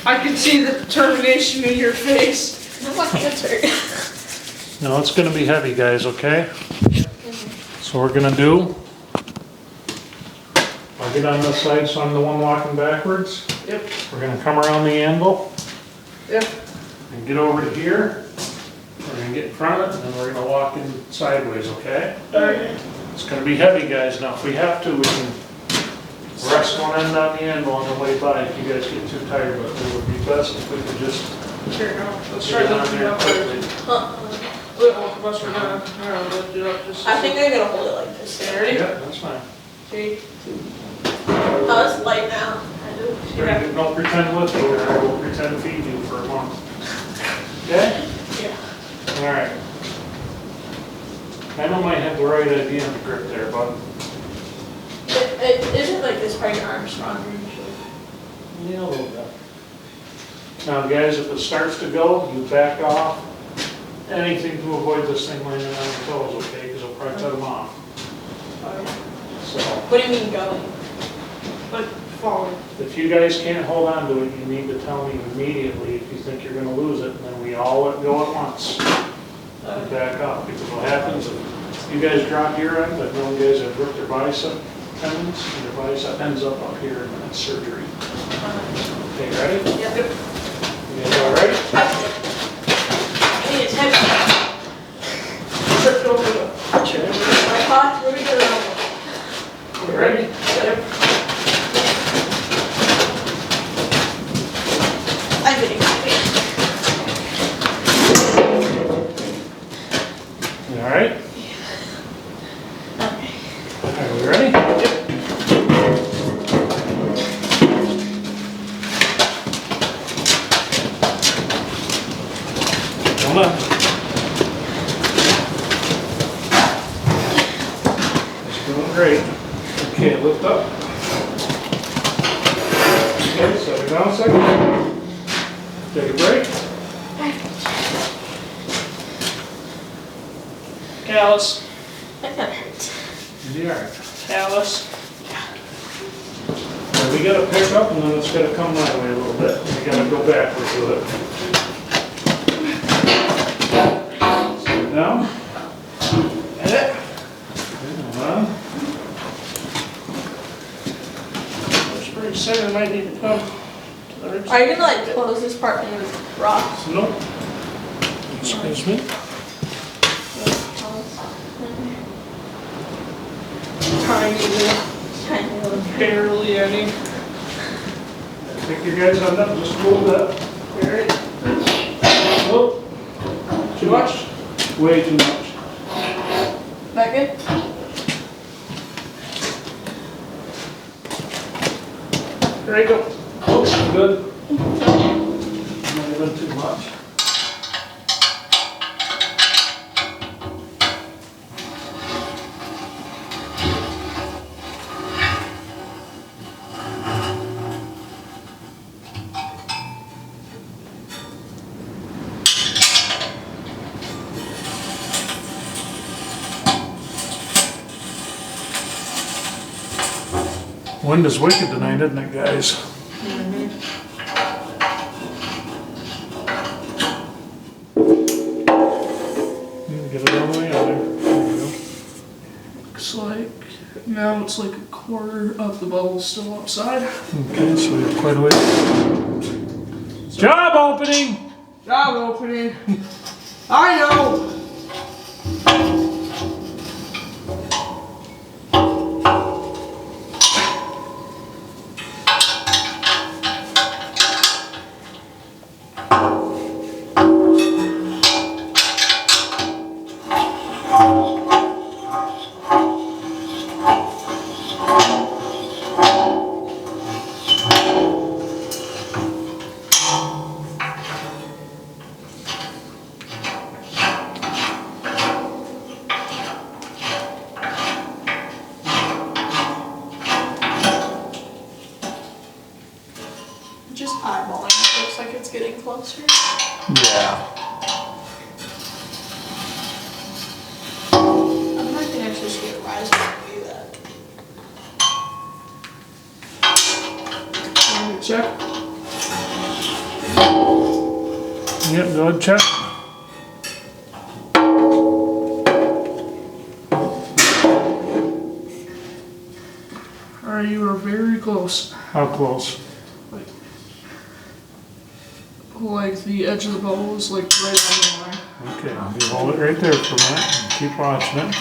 I can see the determination in your face. No, it's gonna be heavy, guys, okay? So we're gonna do, I'll get on this side so I'm the one walking backwards. Yep. We're gonna come around the anvil Yep. and get over to here. We're gonna get in front of it and then we're gonna walk in sideways, okay? Alright. It's gonna be heavy, guys. Now, if we have to, we can rest one end on the anvil on the way by if you guys get too tired, but it would be best if we could just Here, no. Let's try get on lifting it there up. quickly. Wait, both of us are gonna lift it up just. I think I'm gonna hold it like this. Okay, ready? Yeah, that's fine. 3, 2. Oh, it's light now. Very good. Don't pretend with me, or I will pretend to feed you for a month. Okay? Yeah. All right. I know I might have the right idea on the grip there, but It isn't like this part of your arm stronger usually. yeah, a little bit. Now, guys, if it starts to go, you back off. Anything to avoid this thing landing on your toes, okay? Because it'll probably cut them off. So, What do you mean going? Like falling. if you guys can't hold on to it, you need to tell me immediately if you think you're going to lose it, and then we all let go at once. And back up, because what happens if you guys drop your end, but no guys have ripped their bicep tendons, and their bicep ends up here, and that's surgery. Okay, ready? Yep. You guys all right? I mean, it's heavy. Tripped over the. Okay. My pot, where we go? You ready? Yep. I'm getting happy. You all right? Okay. Are we ready? Come on. It's doing great. Okay, lift up. Okay, set it down a second. Take a break. Callus. That kind of hurts. You'll be all right. Callus. Now, we gotta pick up and then it's gotta come that way a little bit. We gotta go backwards with it. Set it down. Get it? Hold on. It's pretty soon. I might need to come to the ribs. Are you gonna like close this part and rocks? Nope. Excuse me. Tiny little, Tiny little. barely any. I think you guys have enough, just hold that. Alright. Whoop. Too much? Way too much. That good? There you go. Oops, good. Not even too much. Wind is wicked tonight, isn't it, guys? Get it all the way out there. There you go. Looks like, now it's like a quarter of the bubble's still outside. Okay, so we have quite a ways. Job opening! Job opening. I know. Just eyeballing it. Looks like it's getting closer. Yeah. I'm not gonna actually see it rise when I do that. Let me check. Yep, go ahead, check. Alright, you were very close. How close? Like the edge of the bowl is like right on the line. Okay, you hold it right there for a minute and keep watching it.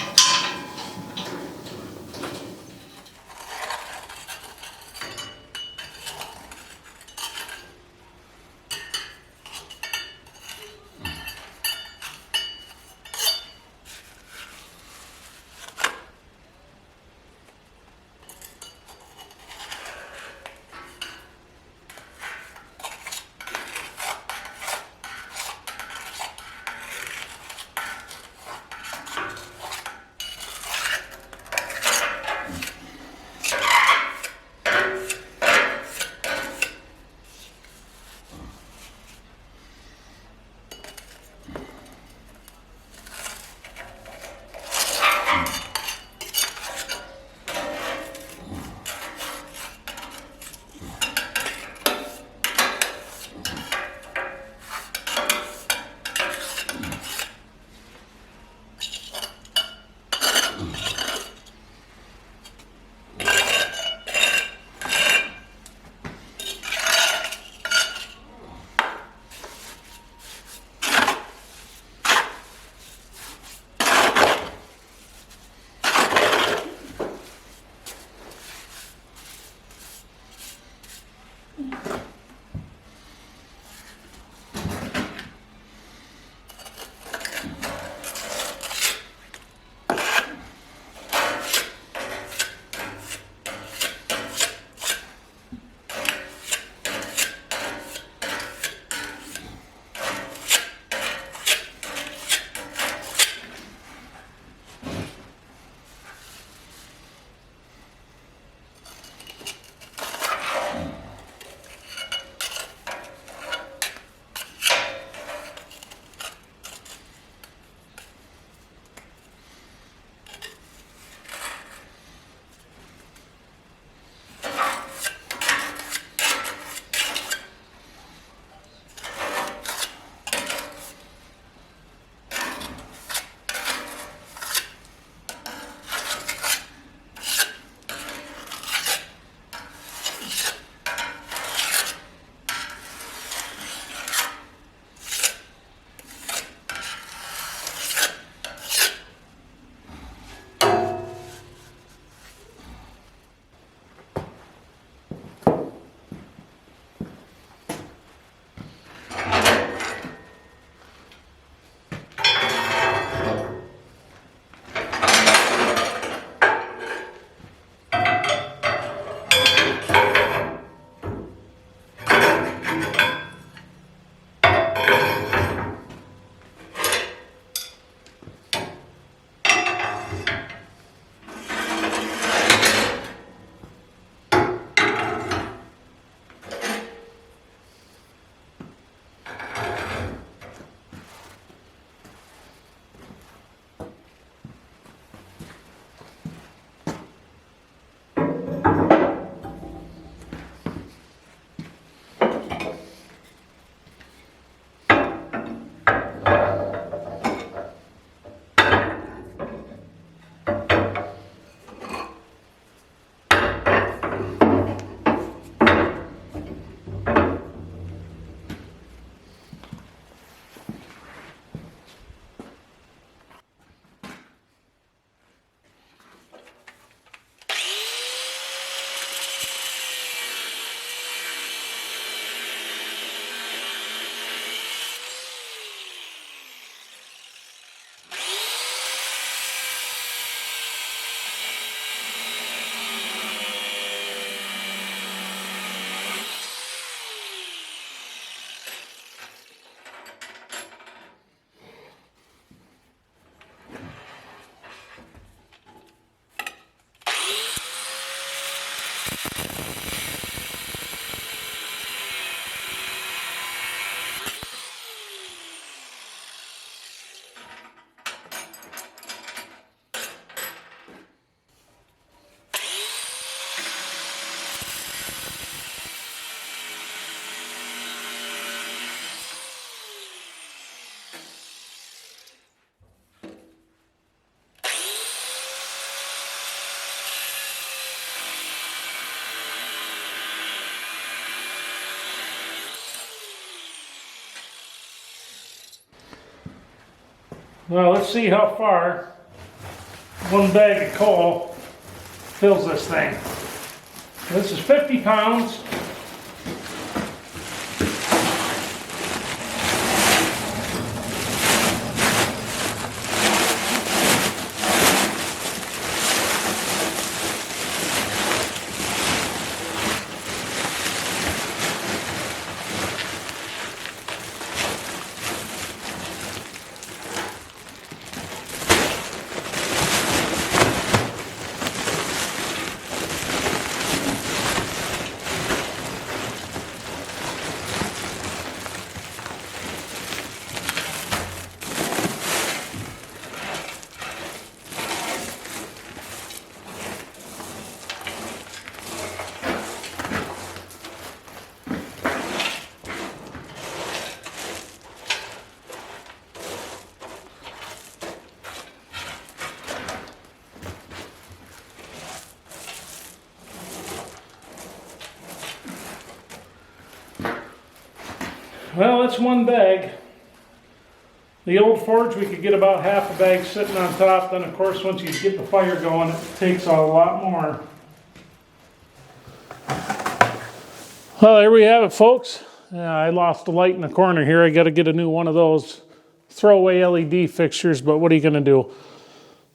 Well, let's see how far one bag of coal fills this thing. This is 50 pounds. Well, that's one bag. The old forge, we could get about half a bag sitting on top. Then, of course, once you get the fire going, it takes a lot more. Well, there we have it, folks. I lost a light in the corner here. I got to get a new one of those throwaway LED fixtures, but what are you going to do?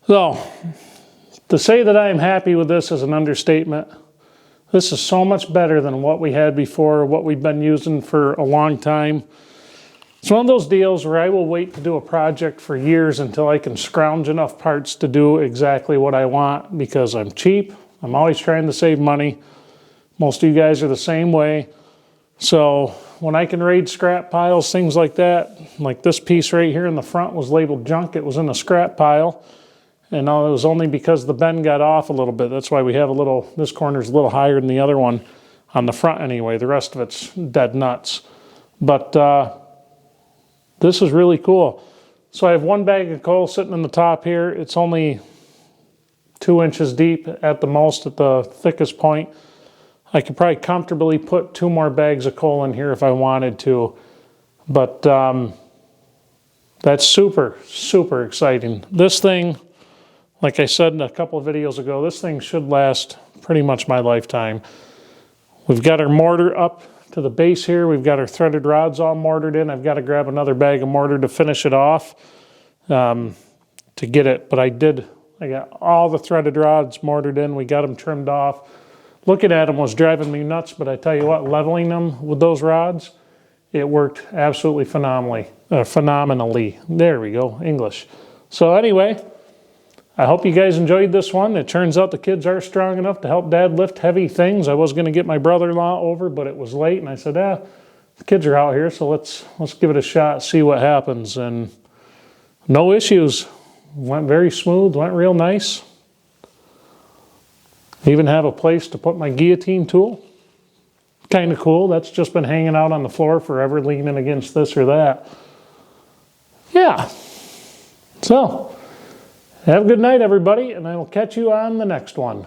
So, to say that I am happy with this is an understatement. This is so much better than what we had before, what we've been using for a long time. It's one of those deals where I will wait to do a project for years until I can scrounge enough parts to do exactly what I want, because I'm cheap. I'm always trying to save money. Most of you guys are the same way. So when I can raid scrap piles, things like that, like this piece right here in the front was labeled junk. It was in a scrap pile. And it was only because the bend got off a little bit. That's why we have a little, this corner's a little higher than the other one on the front anyway. The rest of it's dead nuts. But this is really cool. So I have one bag of coal sitting in the top here. It's only 2 inches deep at the most, at the thickest point. I could probably comfortably put 2 more bags of coal in here if I wanted to. But that's super, super exciting. This thing, like I said in a couple of videos ago, this thing should last pretty much my lifetime. We've got our mortar up to the base here. We've got our threaded rods all mortared in. I've got to grab another bag of mortar to finish it off to get it. But I got all the threaded rods mortared in. We got them trimmed off. Looking at them was driving me nuts, but I tell you what, leveling them with those rods, it worked absolutely phenomenally. There we go, English. So anyway, I hope you guys enjoyed this one. It turns out the kids are strong enough to help Dad lift heavy things. I was going to get my brother-in-law over, but it was late, and I said, the kids are out here, so let's give it a shot, see what happens. And no issues. Went very smooth, went real nice. Even have a place to put my guillotine tool. Kind of cool. That's just been hanging out on the floor forever, leaning against this or that. Yeah. So, have a good night, everybody, and I will catch you on the next one.